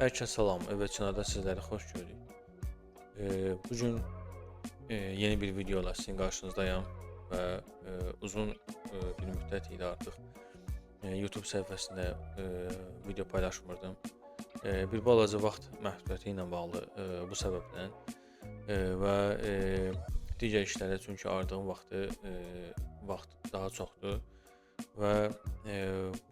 Hər kəsə salam, Əvvəlcədən sizləri xoş gördük. Bugün yeni bir video ilə sizin qarşınızdayam və uzun bir müddət idi artıq YouTube səhifəsində video paylaşmırdım. Bir balaca vaxt məhdudiyyəti ilə bağlı bu səbəbdən və digər işlərə çünki ayırdığım vaxt daha çoxdur və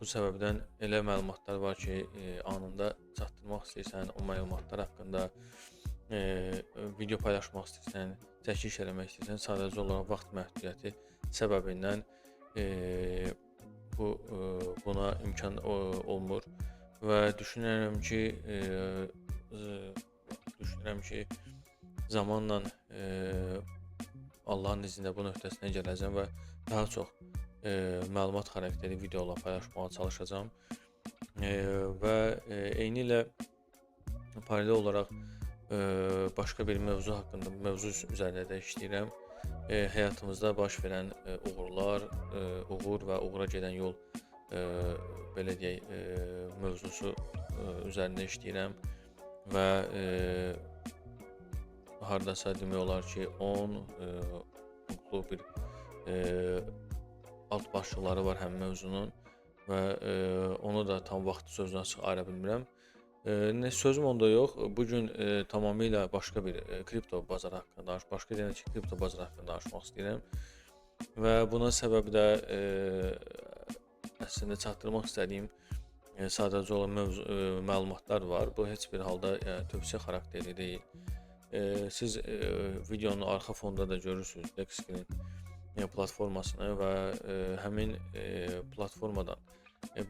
bu səbəbdən elə məlumatlar var ki, anında çatdırmaq istəyirsən, o məlumatlar haqqında video paylaşmaq istəyirsən, çəkiliş eləmək istəyirsən, sadəcə olaraq vaxt məhdudiyyəti səbəbindən buna imkan olmur və düşünürəm ki, zamanla Allahın izni ilə bunun öhdəsindən gələcəm və daha çox məlumat xarakterli videolar paylaşmağa çalışacağam və eynilə paralel olaraq başqa bir mövzu üzərində də işləyirəm. Həyatımızda baş verən uğur və uğura gedən yol belə deyək mövzusu üzərində işləyirəm və hardasa demək olar ki 10 uğurlu bir alt başlıqları var həmin mövzunun və onu da tam vaxtı sözünü açıq ayıra bilmirəm. Sözüm onda yox. Bugün tamamilə başqa bir kripto bazarı haqqında, başqa bir kripto bazarı haqqında danışmaq istəyirəm və buna səbəbi də əslində çatdırmaq istədiyim sadəcə olaraq məlumatlar var. Bu heç bir halda tövsiyə xarakterli deyil. Siz videonun arxa fonunda da görürsünüz Dexscreen platformasını və həmin platformadan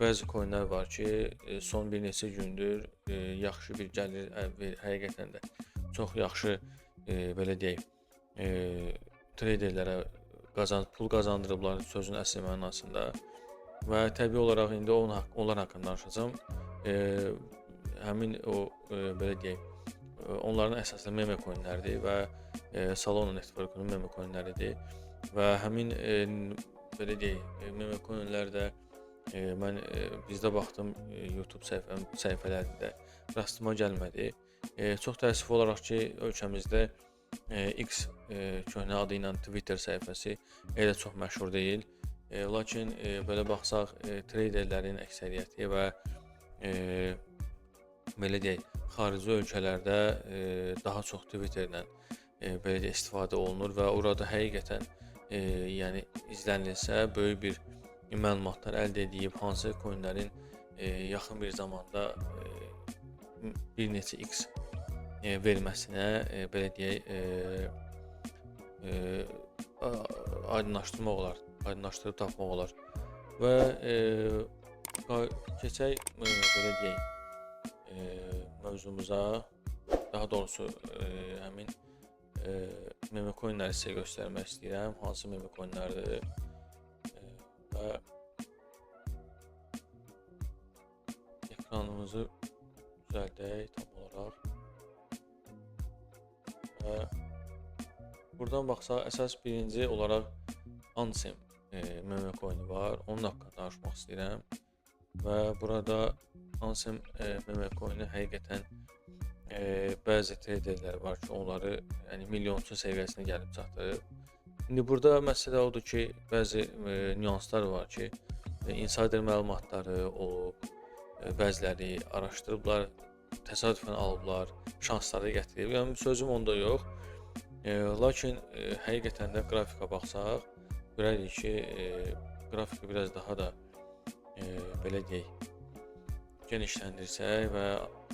bəzi coinlər var ki, son bir neçə gündür yaxşı bir gəlir həqiqətən də çox yaxşı belə deyək traderlərə pul qazandırıblar sözün əsl mənasında və təbii olaraq indi onlar haqqında danışacağam. Həmin o belə deyək onların əsaslı meme coinlərdir və Solana networkunun meme coinləridir və həmin belə deyək meme coinlərdə mən bizdə baxdım YouTube səhifələrində rastıma gəlmədi. Çox təəssüf olaraq ki, ölkəmizdə X köhnə adı ilə Twitter səhifəsi elə çox məşhur deyil. Lakin belə baxsaq traderlərin əksəriyyəti və belə deyək xarici ölkələrdə daha çox Twitterlə belə deyək istifadə olunur və orada həqiqətən yəni izlənilsə böyük bir məlumatlar əldə edib hansı coinlərin yaxın bir zamanda bir neçə x verməsinə belə deyək aydınlaşdırıb tapmaq olar və keçək belə deyək mövzumuza, daha doğrusu həmin meme coinləri sizə göstərmək istəyirəm, hansı meme coinlərdir və ekranımızı düzəldək tam olaraq və buradan baxsaq əsas birinci olaraq Ansem meme coini var, onun haqqında danışmaq istəyirəm və burada Ansem meme coini həqiqətən bəzi traderlər var ki, onları yəni milyonçu səviyyəsinə gəlib çatdırıb. İndi burada məsələ odur ki, bəzi nüanslar var ki, insider məlumatları olub, bəziləri araşdırıblar, təsadüfən alıblar, şansları gətirib. Yəni sözüm onda yox. Lakin həqiqətən də qrafika baxsaq, görərik ki, qrafiki biraz daha da belə deyək genişləndirsək və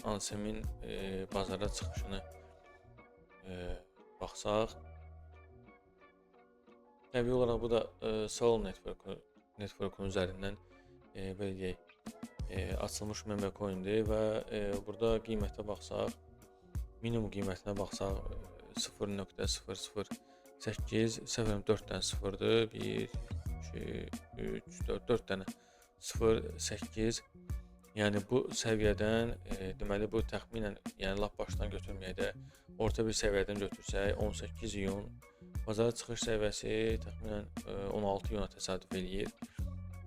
Ansemin bazara çıxışını baxsaq, təbii olaraq bu da Solana networkunun üzərindən belə deyək açılmış meme coindir və burada qiymətə baxsaq, minimum qiymətinə baxsaq 0.008 0.4-dən 0-dır. 1 2 3 4 dənə 0.8. Yəni bu səviyyədən deməli bu təxminən yəni lap başdan götürməyək də orta bir səviyyədən götürsək 18 iyun bazara çıxış səviyyəsi təxminən 16 iyuna təsadüf eləyir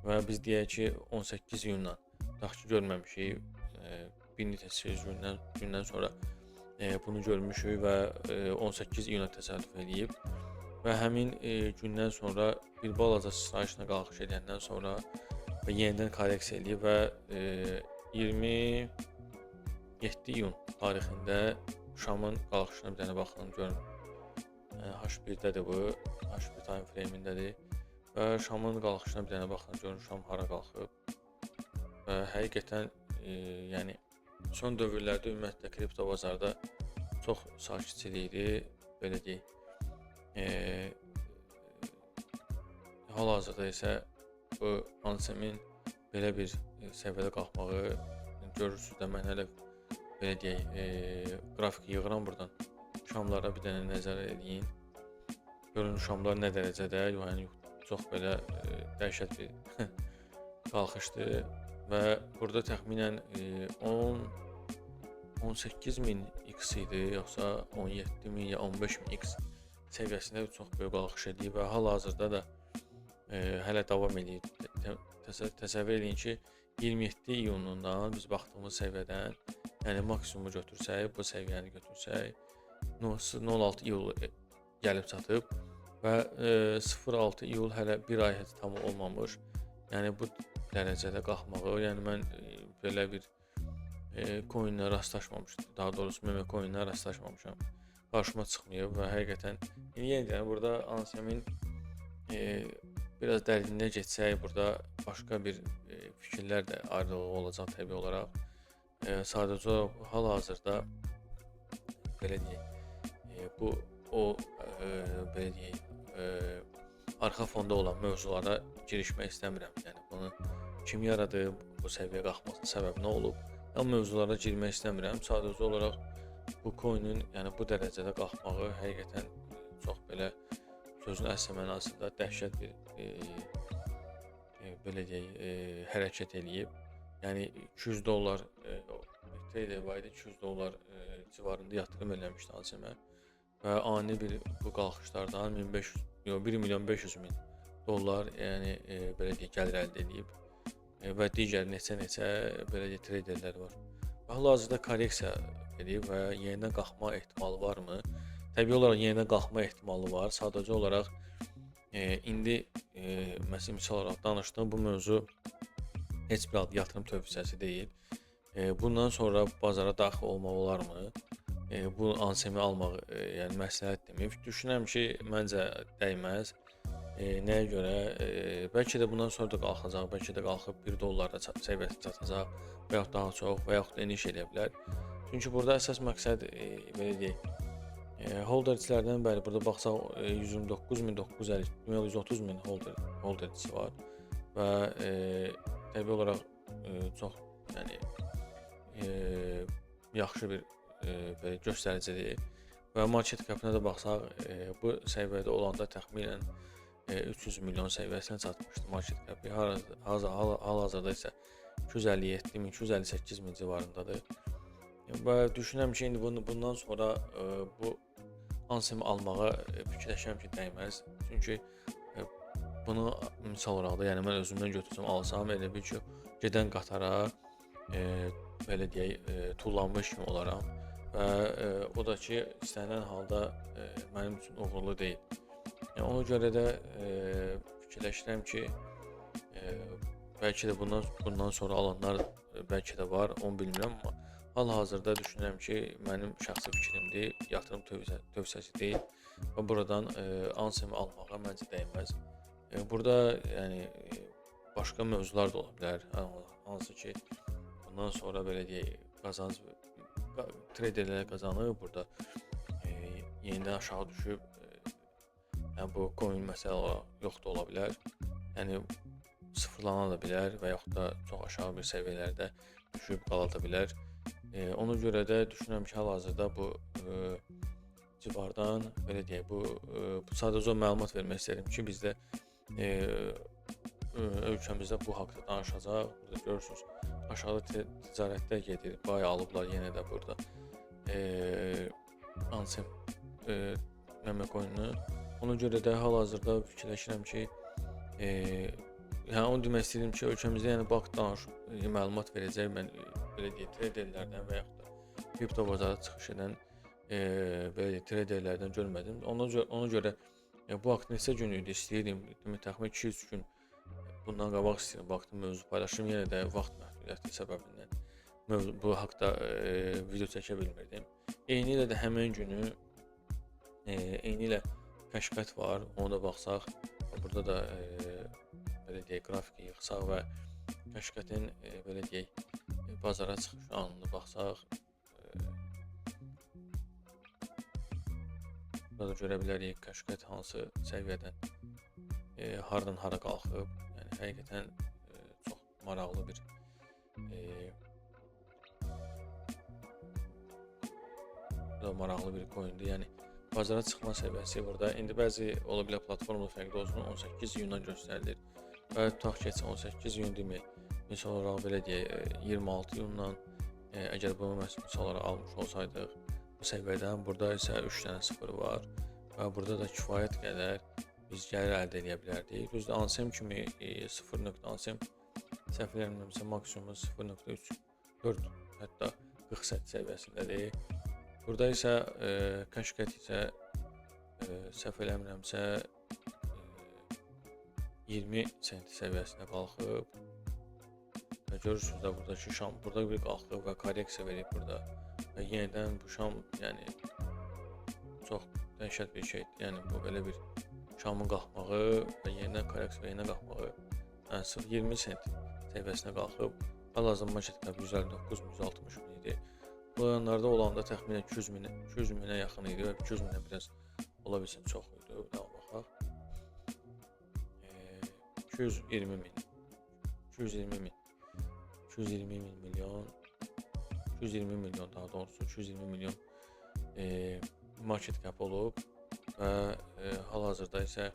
və biz deyək ki 18 iyundan tutaq ki görməmişik bir neçə gündən sonra bunu görmüşük və 18 iyuna təsadüf edib və həmin gündən sonra bir balaca sıçrayışla qalxış edəndən sonra və yenidən korreksiya eləyib və 27 iyun tarixində şamın qalxışına bir dənə baxın görün. H1-dədir bu, H1 time frame-indədir və şamın qalxışına bir dənə baxın görün şam hara qalxıb və həqiqətən yəni son dövrlərdə ümumiyyətlə kripto bazarda çox sakitçilikdir, belə deyək. Hal-hazırda isə bu Ansemin belə bir səviyyədə qalxmağı görürsünüz də mən hələ belə deyək qrafik yığıram buradan. Şamlara bir dənə nəzər edin. Görün şamlar nə dərəcədə, yəni çox belə dəhşət bir qalxışdır və burada təxminən 18.000 X idi, yoxsa 17.000 ya 15.000 X səviyyəsində çox böyük qalxış edib və hal-hazırda da hələ davam edir. Təsəvvür edin ki, 27 iyunundan biz baxdığımız səviyyədən, yəni maksimumu götürsək, bu səviyyəni götürsək, 06 iyul gəlib çatıb və 06 iyul hələ bir ay heç tam olmamış. Yəni bu dərəcədə qalxmağı, yəni mən belə bir coinlə rastlaşmamışdım. Daha doğrusu meme coinlə rastlaşmamışam. Qarşıma çıxmayıb və həqiqətən yenə burada Ansemin biraz dərinliyə getsək, burada başqa bir fikirlər də ayrılığı olacaq təbii olaraq. Sadəcə hal-hazırda belə deyək, bu belə deyək, arxa fonda olan mövzulara girişmək istəmirəm. Yəni bunu kim yaradı, bu səviyyə qalxmasının səbəbi nə olub? O mövzulara girmək istəmirəm. Sadəcə olaraq bu coinin, yəni bu dərəcədə qalxmağı həqiqətən çox belə sözün əsl mənasında dəhşət bir belə deyək, hərəkət eləyib. Yəni $200 trader var idi, $200 civarında yatırım eləmişdi Ansemə və ani bir bu qalxışlardan 1.500.000 dollar, yəni belə deyək, gəlir əldə edib və digər neçə belə deyək traderlər var. Hal-hazırda korreksiya edib və yenidən qalxma ehtimalı varmı? Təbii olaraq yenidən qalxma ehtimalı var. Sadəcə olaraq indi misal olaraq danışdığım bu mövzu heç bir yatırım tövsiyəsi deyil. Bundan sonra bazara daxil olmaq olarmı? Bu Ansemi almaq yəni məsləhət deməyib. Düşünürəm ki, məncə dəyməz. Nəyə görə? Bəlkə də bundan sonra da qalxacaq, bəlkə də qalxıb $1 səviyyəsinə çatacaq və yaxud daha çox və yaxud da eniş edə bilər. Çünki burada əsas məqsəd belə deyək, holderçilərdən bəli burada baxsaq 129.950, deməli 130.000 holderçisi var və təbii olaraq çox yəni yaxşı bir belə göstəricidir və market capına da baxsaq bu səviyyədə olanda təxminən 300 milyon səviyyəsinə çatmışdı market capı. Hal-hazırda isə 257.000, 258.000 civarındadır. Və düşünürəm ki, indi bundan sonra bu Ansemi almağa fikirləşirəm ki, dəyməz. Çünki bunu misal olaraq da, yəni mən özümdən götürsəm, alsam, elə bil ki, gedən qatara belə deyək, tullanmış kimi olaram və o da ki, istənilən halda mənim üçün uğurlu deyil. Yəni ona görə də fikirləşirəm ki, bəlkə də bundan sonra alanlar bəlkə də var, onu bilmirəm, amma hal-hazırda düşünürəm ki, mənim şəxsi fikrimdir, yatırım tövsiyəsi deyil və buradan Ansemi almağa məncə dəyməz. Burada yəni başqa mövzular da ola bilər, hansı ki, bundan sonra belə deyək, qazanc traderlər qazanır, burada yenidən aşağı düşüb, yəni bu coin məsələ olaraq yox da ola bilər, yəni sıfırlana da bilər və yaxud da çox aşağı bir səviyyələrdə düşüb qala da bilər. Ona görə də düşünürəm ki, hal-hazırda bu civardan belə deyək, bu sadəcə məlumat vermək istəyirəm ki, bizdə ölkəmizdə bu haqda danışacaq. Burada görürsünüz, aşağıda ticarətlər gedir, pay alıblar yenə də burada Ansem meme coin'u. Ona görə də hal-hazırda fikirləşirəm ki, yəni onu demək istəyirəm ki, ölkəmizdə yəni bank məlumat verəcək, mən belə deyək, traderlərdən və yaxud da kripto bazara çıxış edən belə deyək, traderlərdən görmədim. Ona görə bu haqda neçə gün idi istəyirdim, təxminən 2-3 gün bundan qabaq istəyirdim, vaxtım mövzu paylaşım, yenə də vaxt məhdudiyyəti səbəbindən bu haqda video çəkə bilmirdim. Eynilə də həmin günü eynilə kəşfiyyat var, ona da baxsaq, burada da belə deyək, qrafiki yığsaq və kəşfiyyatın belə deyək, bazara çıxış anını baxsaq, burada da görə bilərik kəşfiyyat hansı səviyyədən hardan hara qalxıb. Yəni həqiqətən çox maraqlı bir coindir. Yəni bazara çıxma səviyyəsi burada. İndi bəzi ola bilər platformada fərqli olsun, 18 iyundan göstərilir. Və tutaq ki, 18 iyun demək, misal olaraq belə deyək, 26 iyundan əgər bu misalları almış olsaydıq bu səviyyədən, burada isə 3 dənə 0 var və burada da kifayət qədər biz gəlir əldə edə bilərdik. Düzdür, ANSEM kimi 0.ANSEM səhv eləmirəmsə maksimum 0.34 hətta 40 səviyyəsindədir. Burada isə kəşfiyyat isə səhv eləmirəmsə 20 sent səviyyəsinə qalxıb və görürsünüz də buradakı şam burada bir qalxıb və korreksiya verib burada və yenidən bu şam, yəni çox dəhşət bir şeydir. Yəni bu belə bir şamın qalxmağı və yenidən korreksiya və yenidən qalxmağı, yəni 20 sent səviyyəsinə qalxıb. Hal-hazırda market cap 159-160 min idi. Bu yanlarda olanda təxminən 200 minə yaxın idi və 200 minə biraz ola bilsin çox idi. Daha baxaq. 220 min daha doğrusu 220 milyon market cap olub və hal-hazırda isə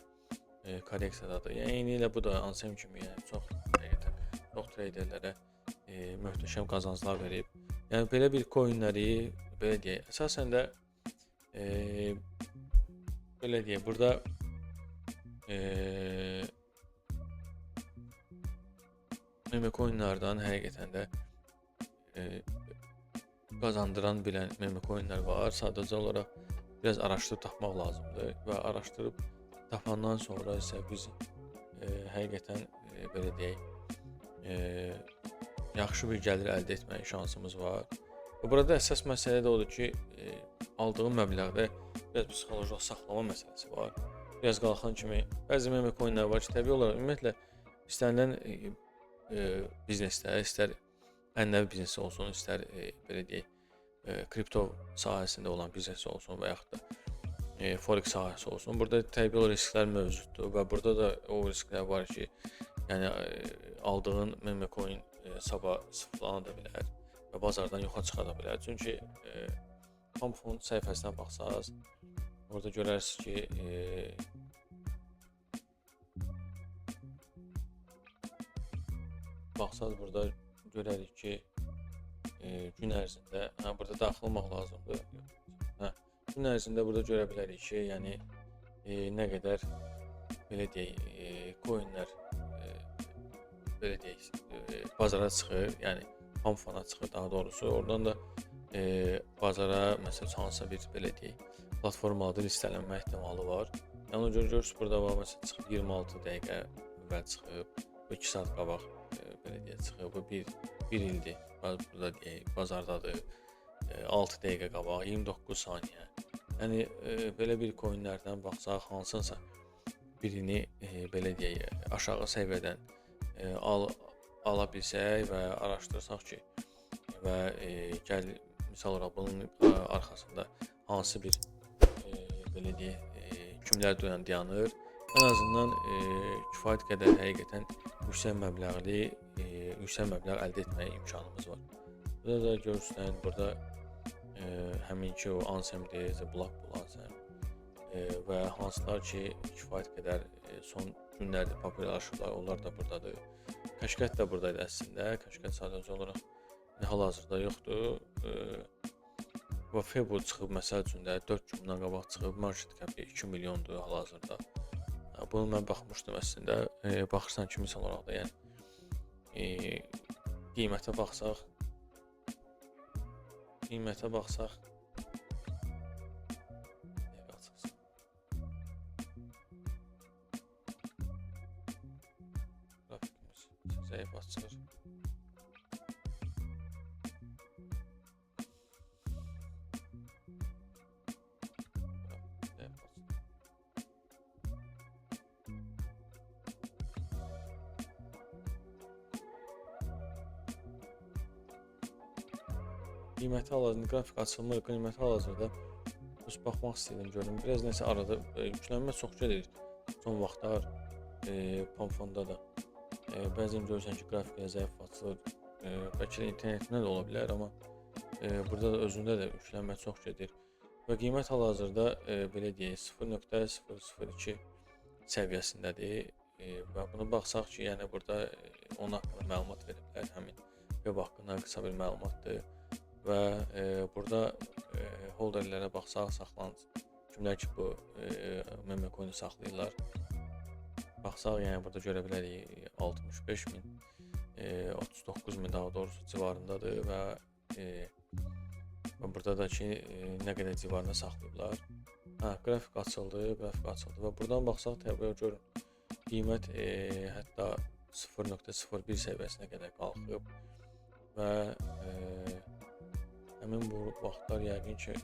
korreksiyadadır. Yəni eynilə bu da ANSEM kimi, yəni çox traderlərə möhtəşəm qazanclar verib. Yəni belə bir coinləri belə deyək, əsasən də belə deyək, burada meme coinlərdən həqiqətən də qazandıran bilən meme coinlər var. Sadəcə olaraq biraz araşdırıb tapmaq lazımdır və araşdırıb tapandan sonra isə biz həqiqətən belə deyək, yaxşı bir gəlir əldə etməyə şansımız var. Və burada əsas məsələ də odur ki, aldığım məbləğdə biraz psixoloji saxlama məsələsi var. Biraz qalxan kimi bəzi meme coinlər var ki, təbii olaraq ümumiyyətlə istənilən biznesdə, istər ənənəvi biznes olsun, istər belə deyək, kripto sahəsində olan biznes olsun və yaxud da forex sahəsi olsun. Burada təbii olaraq risklər mövcuddur və burada da o risklər var ki, yəni aldığın meme coin sabah sıfırlana da bilər və bazardan yoxa çıxa da bilər. Çünki Comfund səhifəsinə baxsaq, orada görərsiniz ki, burada görərik ki, gün ərzində, burada daxil olmaq lazımdır. Gün ərzində burada görə bilərik ki, yəni nə qədər belə deyək, coinlər belə deyək, bazara çıxır, yəni Comfund'a çıxır daha doğrusu. Oradan da bazara məsələn hansısa bir belə deyək, platformada listelənmə ehtimalı var. Yəni ona görə görürsünüz burada var, məsələn çıxıb 26 dəqiqə əvvəl çıxıb, 2 saat qabaq belə deyək çıxıb, bu 1 ildir. Burada deyək, bazardadır. 6 dəqiqə qabaq, 29 saniyə. Yəni belə bir coinlərdən baxsaq, hansınsa birini belə deyək, aşağı səviyyədən ala bilsək və araşdırsaq ki, və gəl misal olaraq bunun arxasında hansı bir belə deyək, kimlər dayanır, ən azından kifayət qədər həqiqətən yüksək məbləğ əldə etməyə imkanımız var. Burada da görürsünüz, burada həminki o ANSEM-dir, Block ANSEM və hansılar ki, kifayət qədər son günlərdə populyarlaşıblar, onlar da buradadır. Kəşfiyyat da buradaydı əslində, kəşfiyyat sadəcə olaraq hal-hazırda yoxdur. Və Febo çıxıb, məsəl üçün də 4 gün bundan qabaq çıxıb, market cap 2 milyondur hal-hazırda. Bunu mən baxmışdım əslində, baxırsan ki, misal olaraq da, yəni qiymətə baxsaq, qiymətə baxsaq, qrafikimiz zəif açılır. Qiyməti hal-hazırda qrafik açılmır, qiyməti hal-hazırda baxmaq istəyirəm görüm. Biraz nəsə arada yüklənmə çox gedir. Son vaxtlar Pamfonda da bəzən görürsən ki, qrafiklə zəif açılır. Bəlkə də internetində də ola bilər, amma burada da özündə də yüklənmə çox gedir. Və qiymət hal-hazırda belə deyək 0.002 səviyyəsindədir. Və buna baxsaq ki, yəni burada onun haqqında məlumat veriblər, həmin web haqqında qısa bir məlumatdır. Və burada holderlərə baxsaq, kimlər ki bu meme coin'i saxlayırlar. Baxsaq, yəni burada görə bilərik 65.000, 39.000 daha doğrusu civarındadır və burada da ki nə qədər civarında saxlayıblar. Qrafik açıldı və buradan baxsaq təbii görün. Qiymət hətta 0.01 səviyyəsinə qədər qalxıb və həmin bu vaxtlar yəqin ki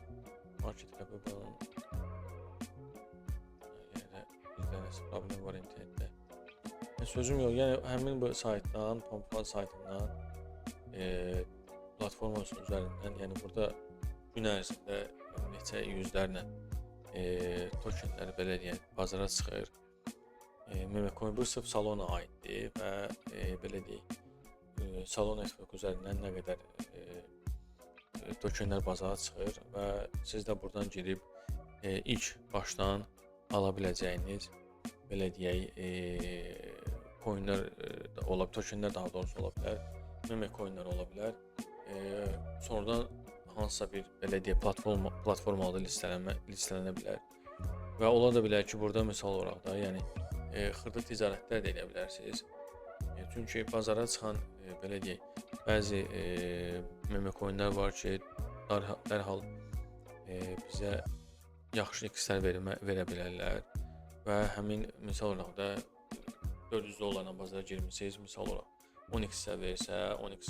market cap'ı bunun bizdə nəsə problem var internetdə. Sözüm yox, yəni həmin bu saytdan, Pamfan saytından platforması üzərindən, yəni burada gün ərzində neçə yüzlərlə tokenlər belə deyək bazara çıxır. Meme coin bu sırf salona aiddir və belə deyək salon network üzərindən nə qədər tokenlər bazara çıxır və siz də buradan girib ilk başdan ala biləcəyiniz belə deyək coinlər ola bilər, tokenlər daha doğrusu ola bilər, meme coinlər ola bilər. Sonradan hansısa bir belə deyək platformada listelənə bilər və ola da bilər ki, burada misal olaraq da, yəni xırda ticarətlər də edə bilərsiniz. Çünki bazara çıxan belə deyək bəzi meme coinlər var ki, dərhal bizə yaxşı XR verə bilərlər və həmin misal olaraq da 400 dollarla bazara girmişsiniz, misal olaraq 10x versə, 10x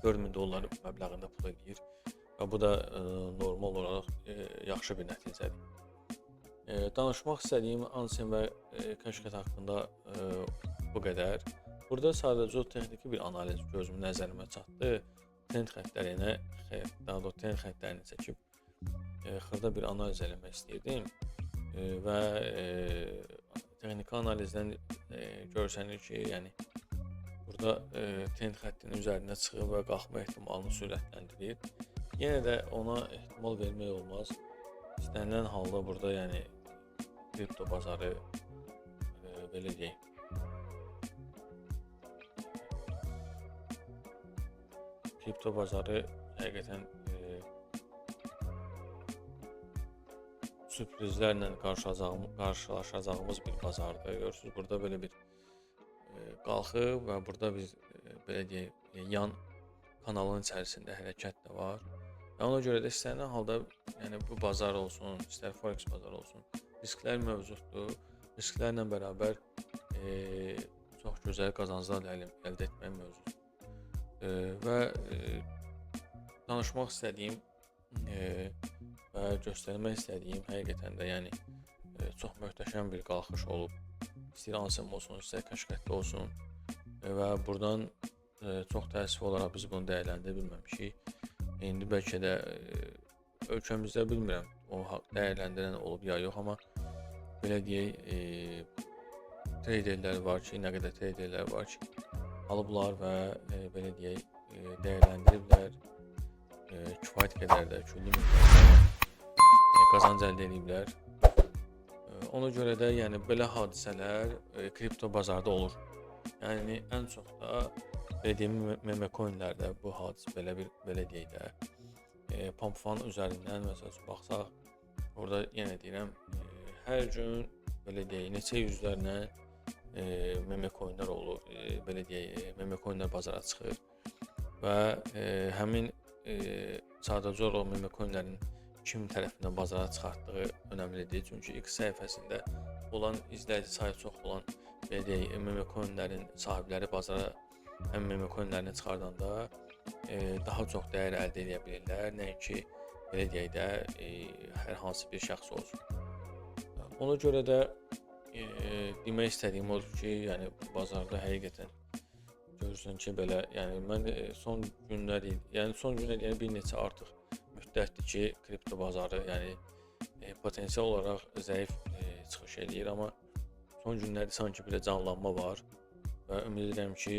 4000 dollar məbləğində pul edir və bu da normal olaraq yaxşı bir nəticədir. Danışmaq istədiyim Ansem və Cashcat haqqında bu qədər. Burada sadəcə o texniki bir analiz gözümün nəzərimə çatdı. Trend xəttlərini çəkib xırda bir analiz eləmək istəyirdim və texniki analizdən görsənir ki, yəni burada trend xəttinin üzərində çıxıb və qalxma ehtimalını sürətləndirir. Yenə də ona ehtimal vermək olmaz. İstənilən halda burada yəni kripto bazarı belə deyək kripto bazarı həqiqətən sürprizlərlə qarşılaşacağımız bir bazardır. Görürsünüz, burada belə bir qalxıb və burada biz belə deyək yan kanalın içərisində hərəkət də var. Və ona görə də istənilən halda yəni bu bazar olsun, istər forex bazarı olsun, risklər mövcuddur. Risklərlə bərabər çox gözəl qazanclar əldə etmək mövcuddur. Və danışmaq istədiyim və göstərmək istədiyim həqiqətən də yəni çox möhtəşəm bir qalxış olub. İstəyir Ansem olsun, istər Cashcat olsun və buradan çox təəssüf olaraq biz bunu dəyərləndirə bilməmişik. İndi bəlkə də ölkəmizdə bilmirəm o dəyərləndirən olub ya yox, amma belə deyək traderlər var ki, nə qədər traderlər var ki, alıblar və belə deyək dəyərləndiriblər, kifayət qədər də külli miqdarda qazanc əldə ediblər. Ona görə də yəni belə hadisələr kripto bazarda olur. Yəni ən çox da belə deyim meme coinlərdə bu hadisə belə deyək də Pamfan üzərindən məsələn baxsaq, orada yenə deyirəm hər gün belə deyək neçə yüzlərlə meme coinlər olur, belə deyək meme coinlər bazara çıxır və həmin sadəcə olaraq meme coinlərin kim tərəfindən bazara çıxartdığı önəmlidir. Çünki X səhifəsində olan izləyici sayı çox olan belə deyək, meme coinlərin sahibləri bazara həm meme coinlərini çıxardanda daha çox dəyər əldə edə bilirlər, nəinki belə deyək də hər hansı bir şəxs olsun. Ona görə də demək istədiyim odur ki, yəni bazarda həqiqətən görürsən ki, belə, yəni mən son günlər, yəni bir neçə artıq müddətdir ki, kripto bazarı, yəni potensial olaraq zəif çıxış eləyir, amma son günlərdə sanki belə canlanma var və ümid edirəm ki,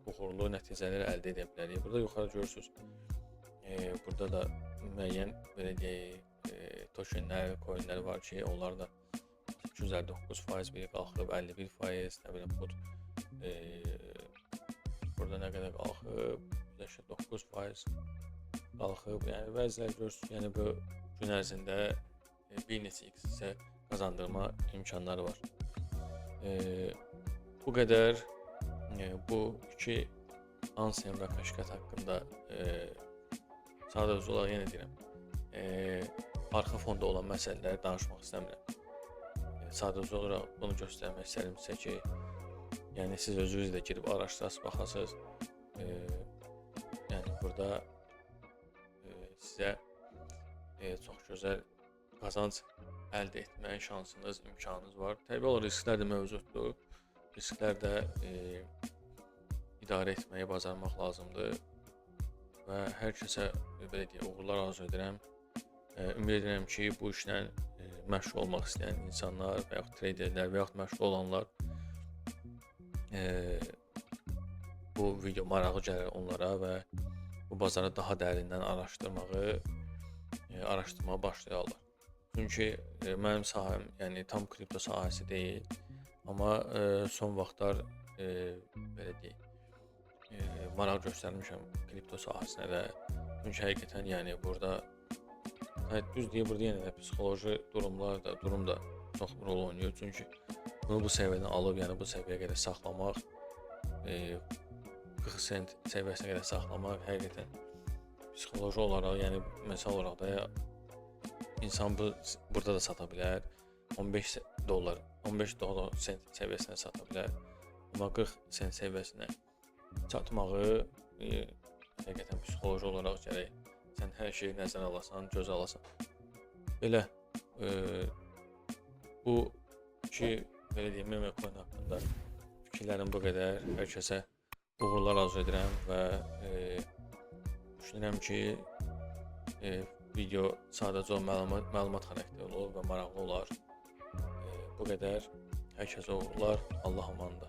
uğurlu nəticələr əldə edə bilərik. Burada yuxarı görürsünüz, burada da müəyyən belə deyək, tokenlər, coinlər var ki, onlar da 259% biri qalxıb, 51%, nə bilim, burada nə qədər qalxıb, 9% qalxıb, yəni bəziləri görürsünüz, yəni bu gün ərzində bir neçə x isə qazandırma imkanları var. Bu qədər bu iki Ansem və Qashqat haqqında sadəcə olaraq yenə deyirəm, arxa fonda olan məsələləri danışmaq istəmirəm. Sadəcə olaraq bunu göstərmək istəyirəm sizə ki, yəni siz özünüz də girib araşdırasınız, baxasınız. Yəni burada sizə çox gözəl qazanc əldə etmək şansınız, imkanınız var. Təbii olaraq risklər də mövcuddur. Risklər də idarə etməyi bacarmaq lazımdır və hər kəsə belə deyək, uğurlar arzu edirəm. Ümid edirəm ki, bu işlə məşğul olmaq istəyən insanlar və yaxud traderlər və yaxud məşğul olanlar bu video marağı gəlir onlara və bu bazara daha dərindən araşdırmağa başlayarlar. Çünki mənim sahəm, yəni tam kripto sahəsi deyil, amma son vaxtlar belə deyək, maraq göstərmişəm kripto sahəsinə də. Çünki həqiqətən, yəni burada düz deyir, burada yenə də psixoloji durum da çox rol oynayır. Çünki bunu bu səviyyədən alıb, yəni bu səviyyəyə qədər saxlamaq, 40 sent səviyyəsinə qədər saxlamaq həqiqətən psixoloji olaraq, yəni məsəl olaraq da insan burada da sata bilər, 15 sent səviyyəsinə sata bilər, amma 40 sent səviyyəsinə çatmağı həqiqətən psixoloji olaraq gərək sən hər şeyi nəzərə alasan, gözə alasan. Belə bu ki, belə deyim, meme coin haqqında fikirlərim bu qədər. Hər kəsə uğurlar arzu edirəm və düşünürəm ki, video sadəcə məlumat xarakterli olur və maraqlı olar. Bu qədər. Hər kəsə uğurlar. Allah amanında.